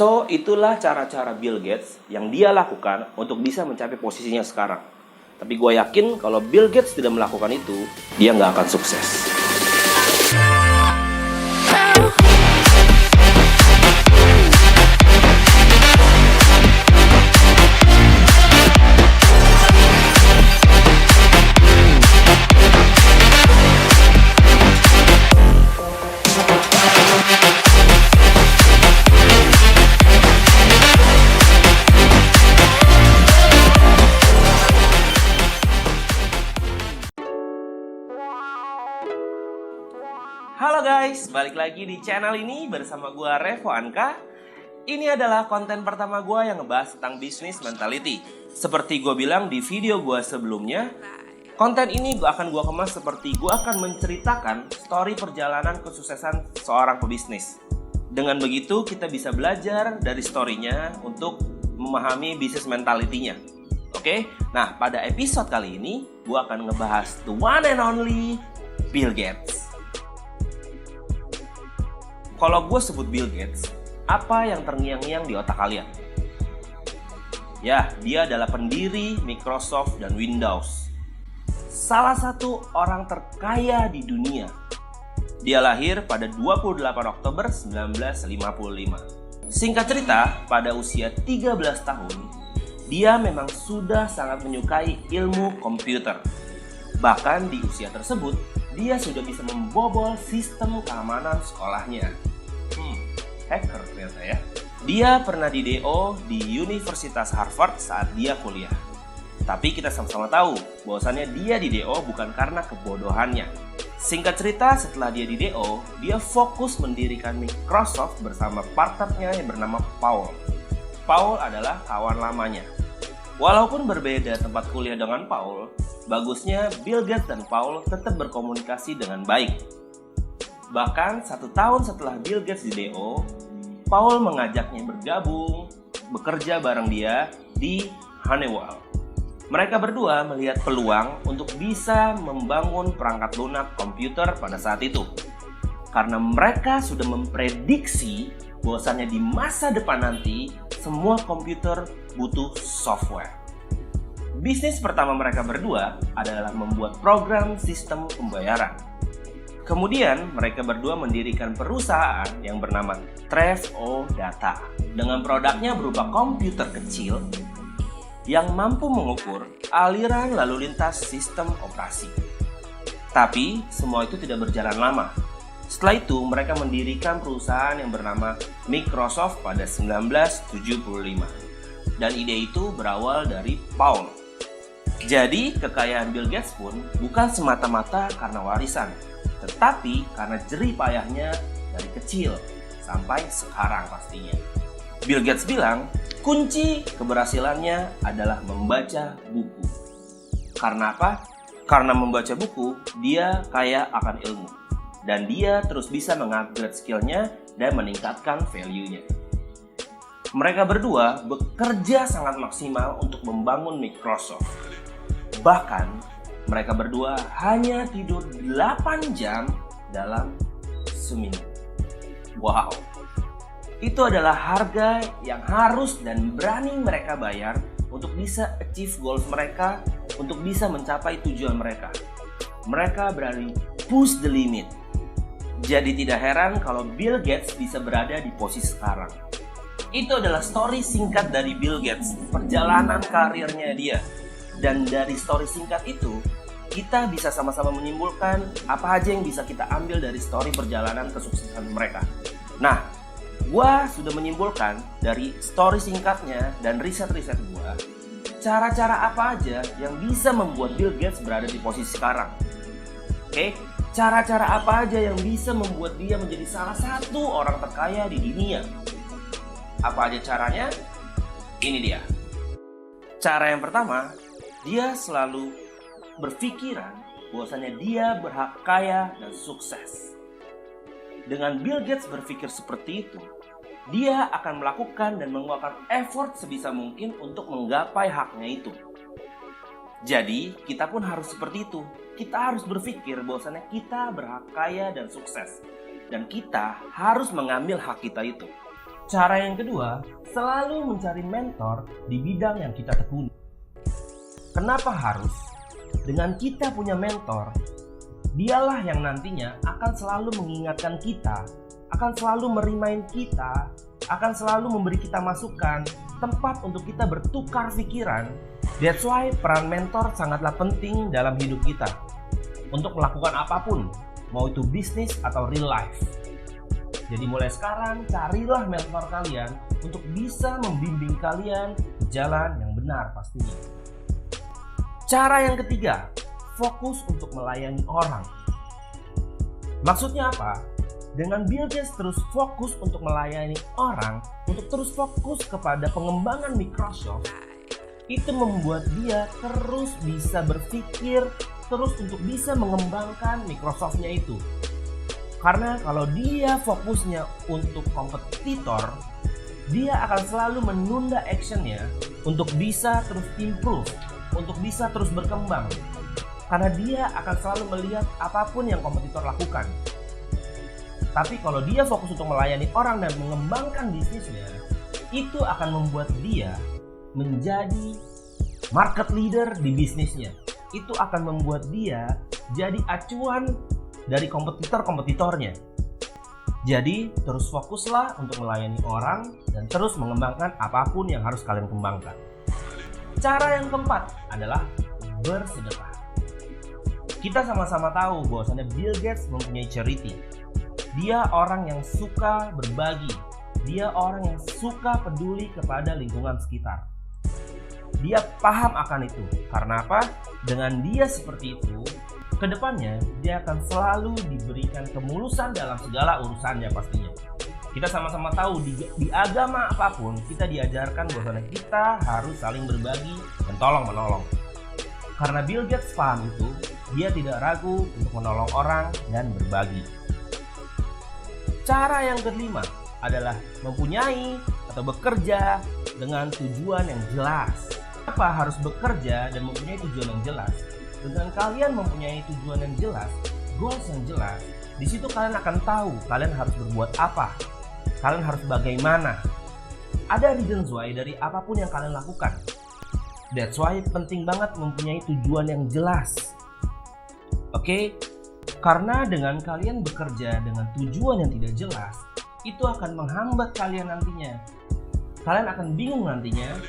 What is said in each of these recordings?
So, itulah cara-cara Bill Gates yang dia lakukan untuk bisa mencapai posisinya sekarang. Tapi gue yakin kalau Bill Gates tidak melakukan itu, dia nggak akan sukses. Halo guys, balik lagi di channel ini bersama gue Revo Anka. Ini adalah konten pertama gue yang ngebahas tentang business mentality. Seperti gue bilang di video gue sebelumnya, konten ini akan gue kemas seperti gue akan menceritakan story perjalanan kesuksesan seorang pebisnis. Dengan begitu kita bisa belajar dari story-nya untuk memahami business mentality-nya. Oke, nah pada episode kali ini gue akan ngebahas the one and only Bill Gates. Kalau gue sebut Bill Gates, apa yang terngiang-ngiang di otak kalian? Ya, dia adalah pendiri Microsoft dan Windows. Salah satu orang terkaya di dunia. Dia lahir pada 28 Oktober 1955. Singkat cerita, pada usia 13 tahun, dia memang sudah sangat menyukai ilmu komputer. Bahkan di usia tersebut, dia sudah bisa membobol sistem keamanan sekolahnya. Hacker ternyata ya. Dia pernah di DO di Universitas Harvard saat dia kuliah. Tapi kita sama-sama tahu bahwasannya dia di DO bukan karena kebodohannya. Singkat cerita, setelah dia di DO, dia fokus mendirikan Microsoft bersama partnernya yang bernama Paul. Paul adalah kawan lamanya. Walaupun berbeda tempat kuliah dengan Paul, bagusnya Bill Gates dan Paul tetap berkomunikasi dengan baik. Bahkan 1 tahun setelah Bill Gates di DO, Paul mengajaknya bergabung, bekerja bareng dia di Honeywell. Mereka berdua melihat peluang untuk bisa membangun perangkat lunak komputer pada saat itu. Karena mereka sudah memprediksi bahwasannya di masa depan nanti, semua komputer butuh software. Bisnis pertama mereka berdua adalah membuat program sistem pembayaran. Kemudian mereka berdua mendirikan perusahaan yang bernama Trevo Data dengan produknya berupa komputer kecil yang mampu mengukur aliran lalu lintas sistem operasi. Tapi semua itu tidak berjalan lama. Setelah itu mereka mendirikan perusahaan yang bernama Microsoft pada 1975. Dan ide itu berawal dari Paul. Jadi kekayaan Bill Gates pun bukan semata-mata karena warisan, tetapi karena jerih payahnya dari kecil sampai sekarang pastinya. Bill Gates bilang, kunci keberhasilannya adalah membaca buku. Karena apa? Karena membaca buku, dia kaya akan ilmu. Dan dia terus bisa mengupgrade skillnya dan meningkatkan value-nya. Mereka berdua bekerja sangat maksimal untuk membangun Microsoft. Bahkan, mereka berdua hanya tidur 8 jam dalam seminggu. Wow, itu adalah harga yang harus dan berani mereka bayar untuk bisa achieve goals mereka, untuk bisa mencapai tujuan mereka. Mereka berani push the limit. Jadi tidak heran kalau Bill Gates bisa berada di posisi sekarang. Itu adalah story singkat dari Bill Gates, perjalanan karirnya dia. Dan dari story singkat itu, kita bisa sama-sama menyimpulkan apa aja yang bisa kita ambil dari story perjalanan kesuksesan mereka. Nah, gua sudah menyimpulkan dari story singkatnya dan riset-riset gua, cara-cara apa aja yang bisa membuat Bill Gates berada di posisi sekarang. Oke, cara-cara apa aja yang bisa membuat dia menjadi salah satu orang terkaya di dunia. Apa aja caranya? Ini dia. Cara yang pertama, dia selalu berpikiran bahwasanya dia berhak kaya dan sukses. Dengan Bill Gates berpikir seperti itu, dia akan melakukan dan mengeluarkan effort sebisa mungkin untuk menggapai haknya itu. Jadi, kita pun harus seperti itu. Kita harus berpikir bahwasanya kita berhak kaya dan sukses. Dan kita harus mengambil hak kita itu. Cara yang kedua, selalu mencari mentor di bidang yang kita tekuni. Kenapa harus? Dengan kita punya mentor, dialah yang nantinya akan selalu mengingatkan kita, akan selalu merimain kita, akan selalu memberi kita masukan, tempat untuk kita bertukar pikiran. That's why peran mentor sangatlah penting dalam hidup kita untuk melakukan apapun, mau itu bisnis atau real life. Jadi mulai sekarang carilah mentor kalian untuk bisa membimbing kalian ke jalan yang benar pastinya. Cara yang ketiga, fokus untuk melayani orang. Maksudnya apa? Dengan Bill Gates terus fokus untuk melayani orang, untuk terus fokus kepada pengembangan Microsoft, itu membuat dia terus bisa berpikir, terus untuk bisa mengembangkan Microsoft-nya itu. Karena kalau dia fokusnya untuk kompetitor, dia akan selalu menunda action-nya untuk bisa terus improve, untuk bisa terus berkembang. Karena dia akan selalu melihat apapun yang kompetitor lakukan. Tapi kalau dia fokus untuk melayani orang dan mengembangkan bisnisnya, itu akan membuat dia menjadi market leader di bisnisnya. Itu akan membuat dia jadi acuan dari kompetitor-kompetitornya. Jadi terus fokuslah untuk melayani orang dan terus mengembangkan apapun yang harus kalian kembangkan. Cara yang keempat adalah bersedekah. Kita sama-sama tahu bahwasannya Bill Gates mempunyai charity. Dia orang yang suka berbagi. Dia orang yang suka peduli kepada lingkungan sekitar. Dia paham akan itu. Karena apa? Dengan dia seperti itu, kedepannya dia akan selalu diberikan kemulusan dalam segala urusannya pastinya. Kita sama-sama tahu di agama apapun kita diajarkan bahwa kita harus saling berbagi dan tolong menolong. Karena Bill Gates paham itu, dia tidak ragu untuk menolong orang dan berbagi. Cara yang kelima adalah mempunyai atau bekerja dengan tujuan yang jelas. Kenapa harus bekerja dan mempunyai tujuan yang jelas? Dengan kalian mempunyai tujuan yang jelas, goals yang jelas, di situ kalian akan tahu kalian harus berbuat apa, kalian harus bagaimana. Ada reasons why dari apapun yang kalian lakukan. That's why penting banget mempunyai tujuan yang jelas. Oke? Karena dengan kalian bekerja dengan tujuan yang tidak jelas, itu akan menghambat kalian nantinya. Kalian akan bingung nantinya,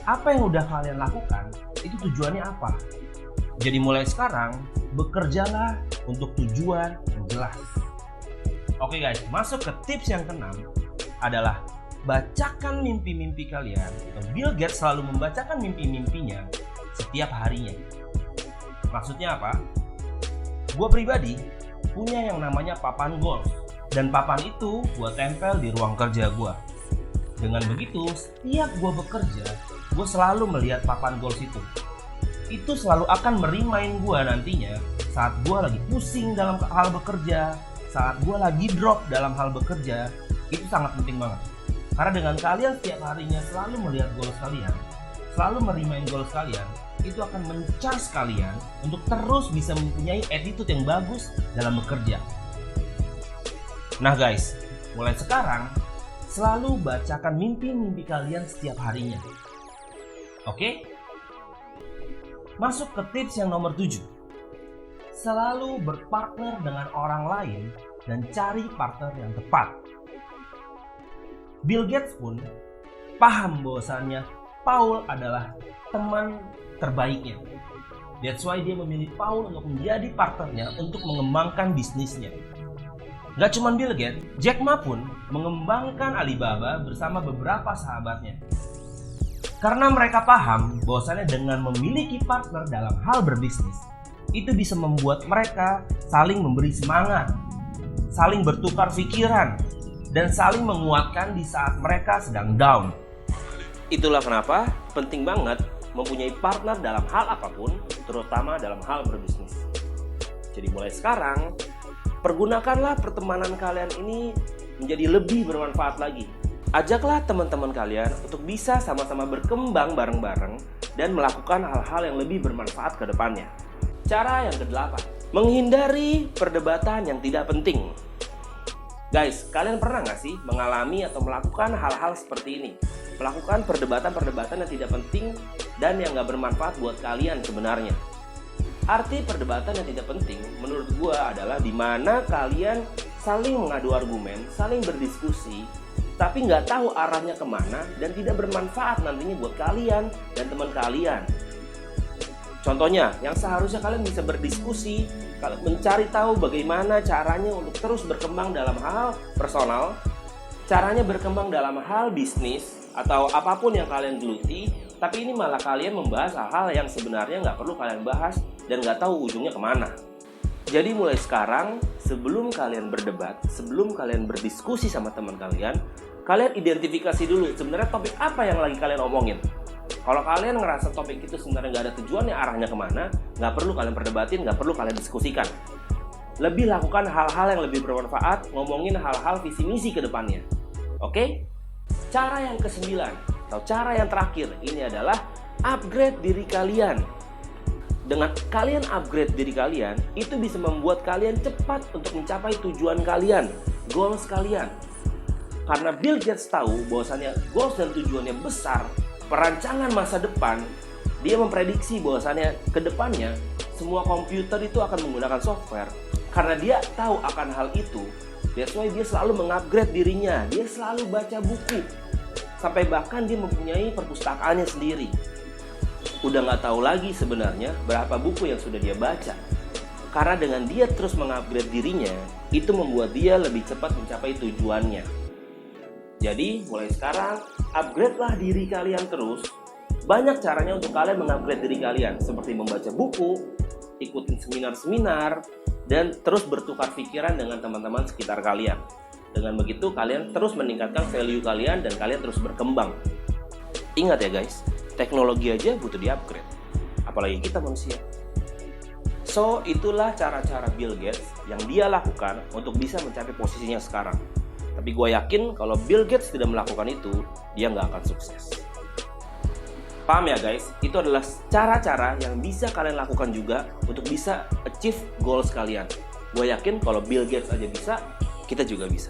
apa yang udah kalian lakukan, itu tujuannya apa. Jadi mulai sekarang, bekerjalah untuk tujuan yang jelas. Oke guys, masuk ke tips yang keenam adalah bacakan mimpi-mimpi kalian. Bill Gates selalu membacakan mimpi-mimpinya setiap harinya. Maksudnya apa? Gue pribadi punya yang namanya papan goals. Dan papan itu gue tempel di ruang kerja gue. Dengan begitu, setiap gue bekerja, gue selalu melihat papan goals itu. Itu selalu akan merimain gue nantinya saat gue lagi pusing dalam hal bekerja, saat gue lagi drop dalam hal bekerja. Itu sangat penting banget. Karena dengan kalian setiap harinya selalu melihat goals kalian, selalu merimain goals kalian, itu akan men-charge kalian untuk terus bisa mempunyai attitude yang bagus dalam bekerja. Nah guys, mulai sekarang selalu bacakan mimpi-mimpi kalian setiap harinya. Oke? Masuk ke tips yang nomor 7. Selalu berpartner dengan orang lain dan cari partner yang tepat. Bill Gates pun paham bahwasannya Paul adalah teman terbaiknya. That's why dia memilih Paul untuk menjadi partnernya untuk mengembangkan bisnisnya. Gak cuma Bill Gates, Jack Ma pun mengembangkan Alibaba bersama beberapa sahabatnya. Karena mereka paham bahwasannya dengan memiliki partner dalam hal berbisnis, itu bisa membuat mereka saling memberi semangat, saling bertukar pikiran, dan saling menguatkan di saat mereka sedang down. Itulah kenapa penting banget mempunyai partner dalam hal apapun, terutama dalam hal berbisnis. Jadi mulai sekarang, pergunakanlah pertemanan kalian ini menjadi lebih bermanfaat lagi. Ajaklah teman-teman kalian untuk bisa sama-sama berkembang bareng-bareng dan melakukan hal-hal yang lebih bermanfaat ke depannya. Cara yang ke-8, menghindari perdebatan yang tidak penting. Guys, kalian pernah nggak sih mengalami atau melakukan hal-hal seperti ini? Melakukan perdebatan-perdebatan yang tidak penting dan yang nggak bermanfaat buat kalian sebenarnya. Arti perdebatan yang tidak penting menurut gua adalah dimana kalian saling mengadu argumen, saling berdiskusi, tapi nggak tahu arahnya kemana dan tidak bermanfaat nantinya buat kalian dan teman kalian. Contohnya, yang seharusnya kalian bisa berdiskusi, mencari tahu bagaimana caranya untuk terus berkembang dalam hal personal, caranya berkembang dalam hal bisnis, atau apapun yang kalian geluti, tapi ini malah kalian membahas hal-hal yang sebenarnya nggak perlu kalian bahas dan nggak tahu ujungnya kemana. Jadi mulai sekarang, sebelum kalian berdebat, sebelum kalian berdiskusi sama teman kalian identifikasi dulu sebenarnya topik apa yang lagi kalian omongin. Kalau kalian ngerasa topik itu sebenarnya nggak ada tujuannya, arahnya kemana, nggak perlu kalian perdebatin, nggak perlu kalian diskusikan. Lebih lakukan hal-hal yang lebih bermanfaat, ngomongin hal-hal visi misi ke depannya. Oke? Cara yang ke-9 atau cara yang terakhir ini adalah upgrade diri kalian. Dengan kalian upgrade diri kalian, itu bisa membuat kalian cepat untuk mencapai tujuan kalian, goals kalian. Karena Bill Gates tahu bahwasannya goals dan tujuannya besar, perancangan masa depan, dia memprediksi bahwasannya ke depannya semua komputer itu akan menggunakan software. Karena dia tahu akan hal itu, that's why dia selalu mengupgrade dirinya, dia selalu baca buku. Sampai bahkan dia mempunyai perpustakaannya sendiri. Udah nggak tahu lagi sebenarnya berapa buku yang sudah dia baca. Karena dengan dia terus mengupgrade dirinya, itu membuat dia lebih cepat mencapai tujuannya. Jadi mulai sekarang, upgrade-lah diri kalian terus. Banyak caranya untuk kalian mengupgrade diri kalian, seperti membaca buku, ikutin seminar-seminar, dan terus bertukar pikiran dengan teman-teman sekitar kalian. Dengan begitu, kalian terus meningkatkan value kalian dan kalian terus berkembang. Ingat ya guys, teknologi aja butuh di-upgrade, apalagi kita manusia. So, itulah cara-cara Bill Gates yang dia lakukan untuk bisa mencapai posisinya sekarang. Tapi gue yakin kalau Bill Gates tidak melakukan itu, dia nggak akan sukses. Paham ya guys? Itu adalah cara-cara yang bisa kalian lakukan juga untuk bisa achieve goals kalian. Gue yakin kalau Bill Gates aja bisa, kita juga bisa.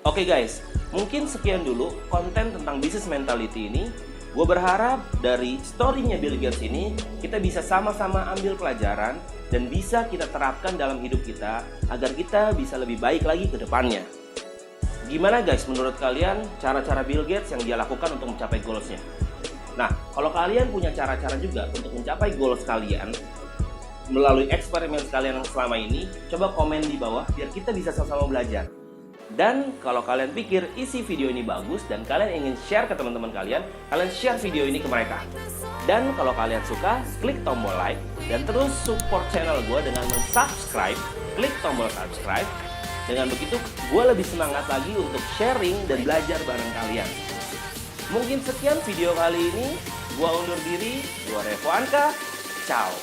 Oke guys, mungkin sekian dulu konten tentang business mentality ini. Gue berharap dari story-nya Bill Gates ini, kita bisa sama-sama ambil pelajaran dan bisa kita terapkan dalam hidup kita agar kita bisa lebih baik lagi ke depannya. Gimana guys menurut kalian cara-cara Bill Gates yang dia lakukan untuk mencapai goals-nya? Nah, kalau kalian punya cara-cara juga untuk mencapai goals kalian melalui eksperimen kalian yang selama ini, coba komen di bawah biar kita bisa sama-sama belajar. Dan kalau kalian pikir isi video ini bagus dan kalian ingin share ke teman-teman kalian share video ini ke mereka. Dan kalau kalian suka, klik tombol like dan terus support channel gue dengan subscribe, klik tombol subscribe. Dengan begitu, gue lebih semangat lagi untuk sharing dan belajar bareng kalian. Mungkin sekian video kali ini. Gue undur diri. Gue Revo Anka. Ciao.